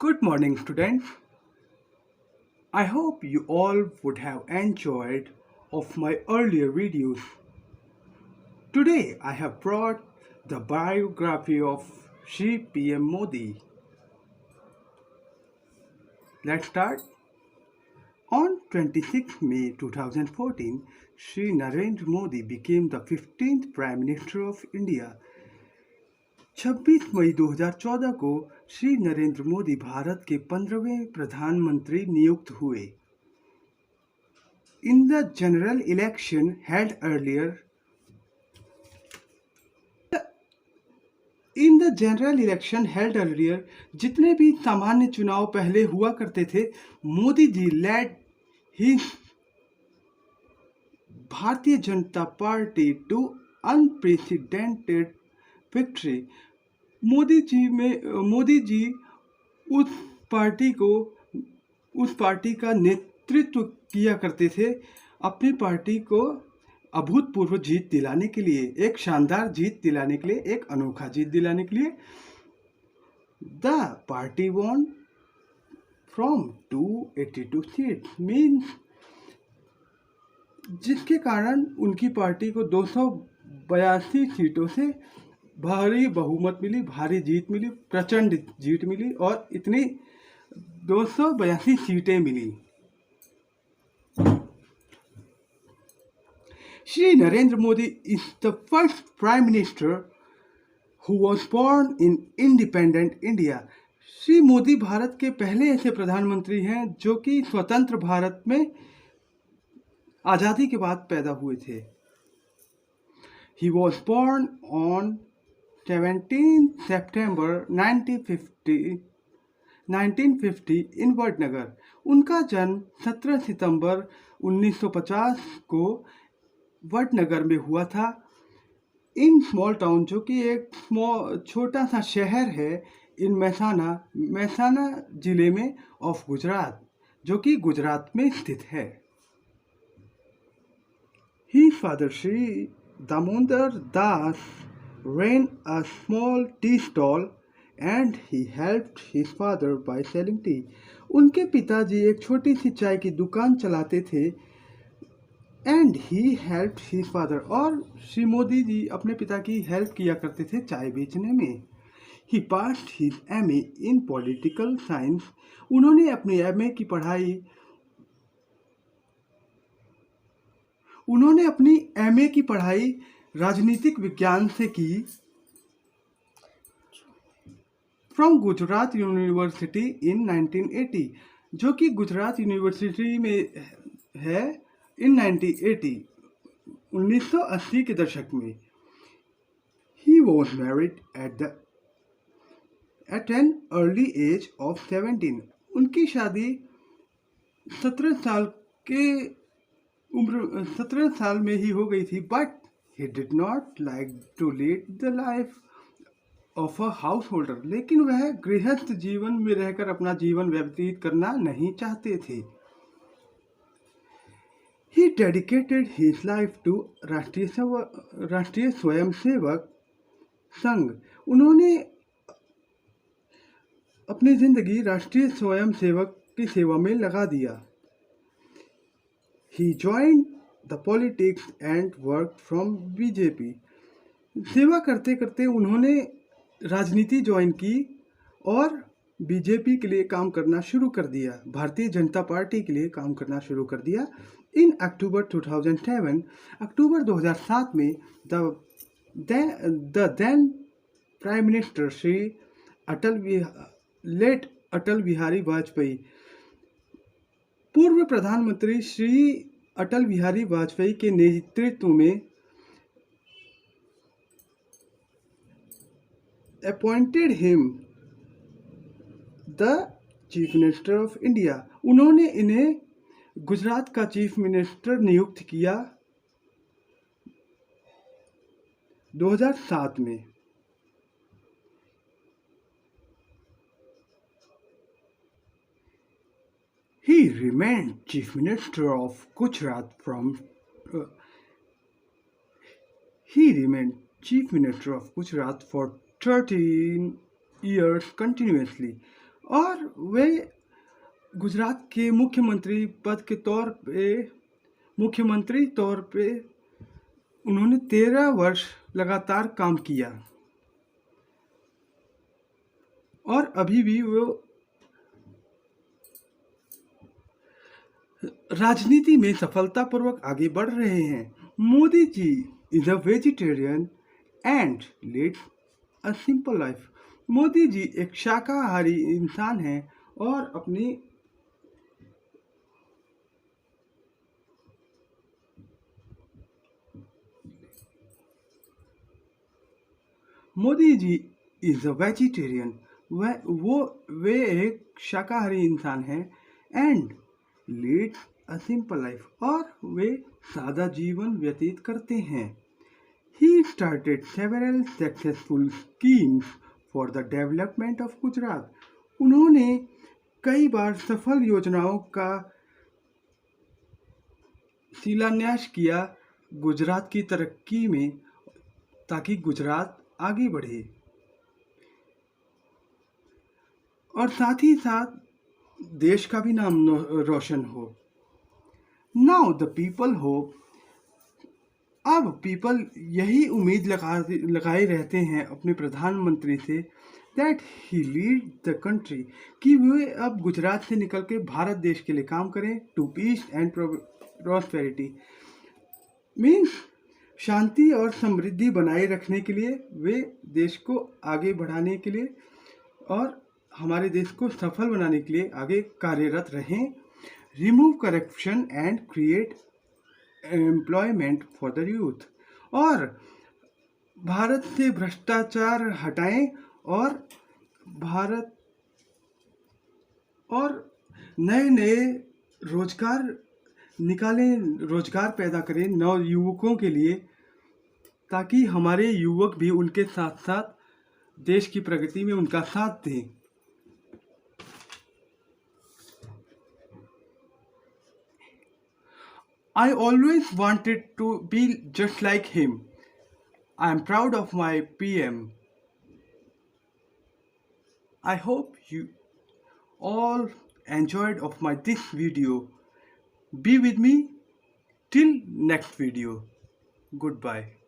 Good morning, students. I hope you all would have enjoyed of my earlier videos. Today I have brought the biography of Shri PM Modi. Let's start. On 26 May 2014, Shri Narendra Modi became the 15th Prime Minister of India. 26 मई 2014 को श्री नरेंद्र मोदी भारत के 15वें प्रधानमंत्री नियुक्त हुए. In the general election held earlier, जितने भी सामान्य चुनाव पहले हुआ करते थे, Modi ji led his Bharatiya Janata Party to unprecedented victory. Modi ji उस पार्टी का नेतृत्व किया करते थे अपनी पार्टी को अभूतपूर्व जीत दिलाने के लिए, एक शानदार जीत दिलाने के लिए, एक अनोखा जीत दिलाने के लिए. The party won from 282 seats means, जिसके कारण उनकी पार्टी को 282 सीटों से भारी बहुमत मिली, भारी जीत मिली, प्रचंड जीत मिली और इतनी 282 सीटें मिली. Shri Narendra Modi is the first Prime Minister who was born in independent India. Shri Modi Bharat के पहले ऐसे प्रधानमंत्री हैं जो कि स्वतंत्र भारत में आज़ादी के बाद पैदा हुए थे. He was born on 17 September 1950 in Vadnagar. उनका जन्म 17 सितंबर 1950 को वडनगर में हुआ था. इन स्मॉल टाउन, जो कि एक छोटा सा शहर है इन महसाना जिले में ऑफ गुजरात, जो कि गुजरात में स्थित है. His father Shri Damodar Das ran a small tea stall and he helped his father by selling tea. उनके पिताजी एक छोटी सी चाय की दुकान चलाते थे and he helped his father, और श्री मोदी जी अपने पिता की हेल्प किया करते थे चाय बेचने में. He passed his MA in political science. उन्होंने अपनी MA की पढ़ाई राजनीतिक विज्ञान से की फ्रॉम गुजरात यूनिवर्सिटी इन 1980, जो कि गुजरात यूनिवर्सिटी में है इन 1980 के दशक में. He was married at an early age of 17. उनकी शादी 17 साल में ही हो गई थी. But he did not like to lead the life of a householder. लेकिन वह गृहस्थ जीवन में रहकर अपना जीवन व्यतीत करना नहीं चाहते थे. He dedicated his life to राष्ट्रीय स्वयंसेवक संघ. उन्होंने अपनी जिंदगी राष्ट्रीय स्वयंसेवक की सेवा में लगा दिया. He joined the politics and worked from BJP. सेवा करते करते उन्होंने राजनीति ज्वाइन की और बीजेपी के लिए काम करना शुरू कर दिया, भारतीय जनता पार्टी के लिए काम करना शुरू कर दिया. इन अक्टूबर 2007 में the then prime minister Shri Atal Bihari Vajpayee, पूर्व प्रधानमंत्री श्री अटल बिहारी वाजपेयी के नेतृत्व में appointed him the chief minister of India. उन्होंने इन्हें गुजरात का चीफ मिनिस्टर नियुक्त किया 2007 में. He remained Chief Minister of Gujarat for 13 years continuously. और वे गुजरात के मुख्यमंत्री तौर पे उन्होंने 13 वर्ष लगातार काम किया और अभी भी वो राजनीति में सफलतापूर्वक आगे बढ़ रहे हैं। Modi ji is a vegetarian and lead a simple life. Modi ji एक शाकाहारी इंसान हैं और अपनी Modi ji is a vegetarian. वे एक शाकाहारी इंसान हैं and lead a simple life और वे सादा जीवन व्यतीत करते हैं। He started several successful schemes for the development of Gujarat. उन्होंने कई बार सफल योजनाओं का शिलान्यास किया गुजरात की तरक्की में, ताकि गुजरात आगे बढ़े और साथ ही साथ देश का भी नाम रोशन हो। नाउ द पीपल होप, अब पीपल यही उम्मीद लगाए रहते हैं अपने प्रधानमंत्री से, that he lead the country, कि वे अब गुजरात से निकल के भारत देश के लिए काम करें, to peace and prosperity, means शांति और समृद्धि बनाए रखने के लिए, वे देश को आगे बढ़ाने के लिए और हमारे देश को सफल बनाने के लिए आगे कार्यरत रहें। Remove corruption and create employment for the youth, और भारत से भ्रष्टाचार हटाएं और भारत और नए नए रोजगार निकालें, रोजगार पैदा करें नव युवकों के लिए, ताकि हमारे युवक भी उनके साथ साथ देश की प्रगति में उनका साथ दें। I always wanted to be just like him. I am proud of my PM. I hope you all enjoyed of my this video. Be with me till next video. Goodbye.